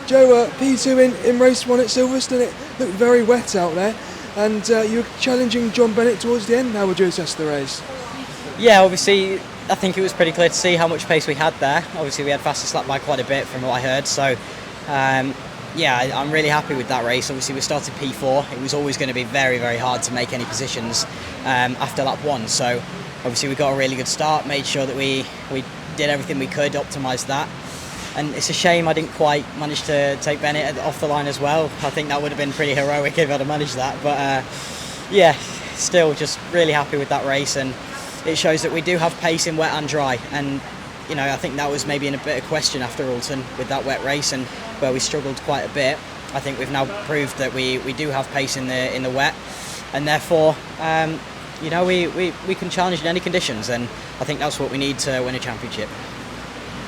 Joe, P2 in race 1 at Silverstone, it looked very wet out there, and you were challenging John Bennett towards the end. How would you assess the race? Yeah, obviously, I think it was pretty clear to see how much pace we had there. Obviously, we had fastest lap by quite a bit from what I heard, so yeah, I'm really happy with that race. Obviously, we started P4. It was always going to be very, very hard to make any positions after lap 1, so obviously we got a really good start, made sure that we did everything we could, optimised that. And it's a shame I didn't quite manage to take Bennett off the line as well. I think that would have been pretty heroic if I'd have managed that. But yeah, still just really happy with that race, and it shows that we do have pace in wet and dry. And you know, I think that was maybe in a bit of question after Alton with that wet race, and where we struggled quite a bit. I think we've now proved that we do have pace in the wet, and therefore you know, we can challenge in any conditions, and I think that's what we need to win a championship.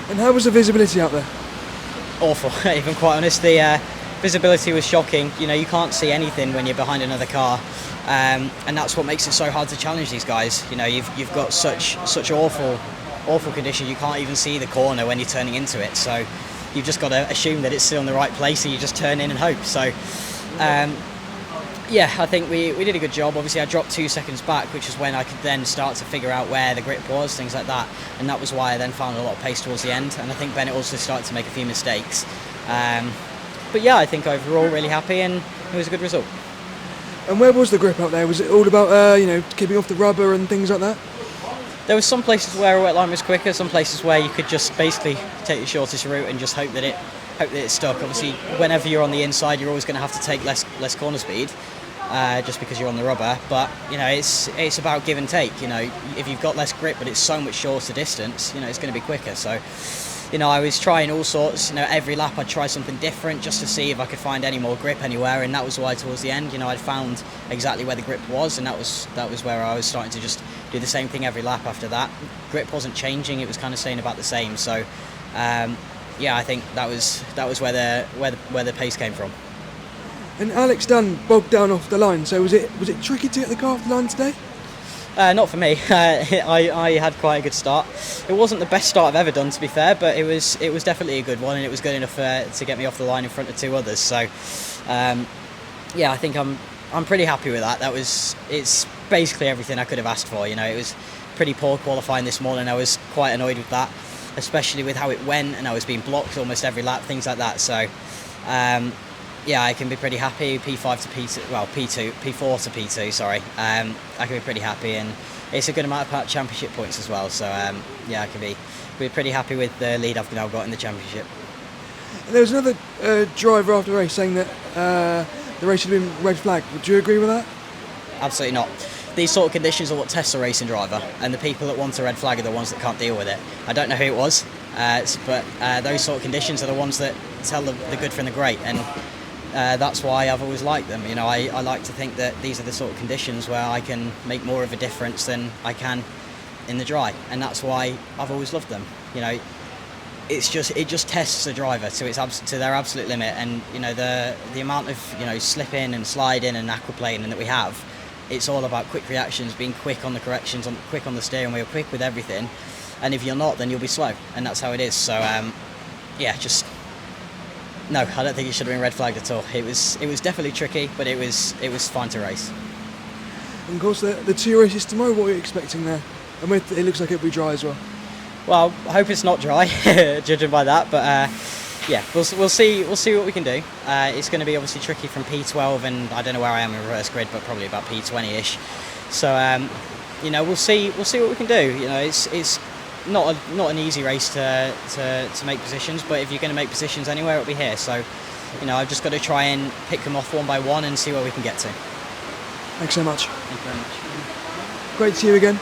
And how was the visibility out there? Awful, even quite honest. The visibility was shocking. You know, you can't see anything when you're behind another car, and that's what makes it so hard to challenge these guys. You know, you've got such awful conditions. You can't even see the corner when you're turning into it. So you've just got to assume that it's still in the right place, and you just turn in and hope. So yeah, I think we did a good job. Obviously, I dropped 2 seconds back, which is when I could then start to figure out where the grip was, things like that. And that was why I then found a lot of pace towards the end. And I think Bennett also started to make a few mistakes. But yeah, I think overall really happy, and it was a good result. And where was the grip out there? Was it all about you know, keeping off the rubber and things like that? There were some places where a wet line was quicker, some places where you could just basically take the shortest route and just hope that it stuck. Obviously, whenever you're on the inside, you're always going to have to take less corner speed. Just because you're on the rubber, but you know, it's about give and take. You know, if you've got less grip but it's so much shorter distance, you know, it's going to be quicker. So, you know, I was trying all sorts. You know, every lap I'd try something different just to see if I could find any more grip anywhere, and that was why towards the end, you know, I'd found exactly where the grip was, and that was where I was starting to just do the same thing every lap after that. Grip wasn't changing; it was kind of staying about the same. So, yeah, I think that was where the pace came from. And Alex Dunn bogged down off the line, so was it tricky to get the car off the line today? Not for me. I had quite a good start. It wasn't the best start I've ever done, to be fair, but it was definitely a good one, and it was good enough to get me off the line in front of 2 others. So yeah, I think I'm pretty happy with that. It's basically everything I could have asked for. You know, it was pretty poor qualifying this morning. I was quite annoyed with that, especially with how it went, and I was being blocked almost every lap, things like that. So yeah, I can be pretty happy. P5 to P2, well, P4 to P2, sorry. I can be pretty happy, and it's a good amount of championship points as well. So yeah, I can be pretty happy with the lead I've now got in the championship. And there was another driver after the race saying that the race should have been red flag. Would you agree with that? Absolutely not. These sort of conditions are what tests a racing driver, and the people that want a red flag are the ones that can't deal with it. I don't know who it was, but those sort of conditions are the ones that tell the good from the great, and that's why I've always liked them. You know, I like to think that these are the sort of conditions where I can make more of a difference than I can in the dry, and that's why I've always loved them. You know, it just tests the driver to their absolute limit, and you know, the amount of, you know, slipping and sliding and aquaplaning that we have. It's all about quick reactions, being quick on the corrections, quick on the steering wheel, quick with everything. And if you're not, then you'll be slow, and that's how it is. So yeah, no, I don't think it should have been red flagged at all. It was definitely tricky, but it was fine to race. And of course, the 2 races tomorrow. What are you expecting there? And it looks like it'll be dry as well. Well, I hope it's not dry, judging by that. But yeah, we'll see what we can do. It's going to be obviously tricky from P12, and I don't know where I am in reverse grid, but probably about P20ish. So you know, we'll see what we can do. You know, it's not an easy race to make positions, but if you're going to make positions anywhere, it'll be here. So, you know, I've just got to try and pick them off one by one and see where we can get to. Thanks so much. Thank you very much. Great to see you again.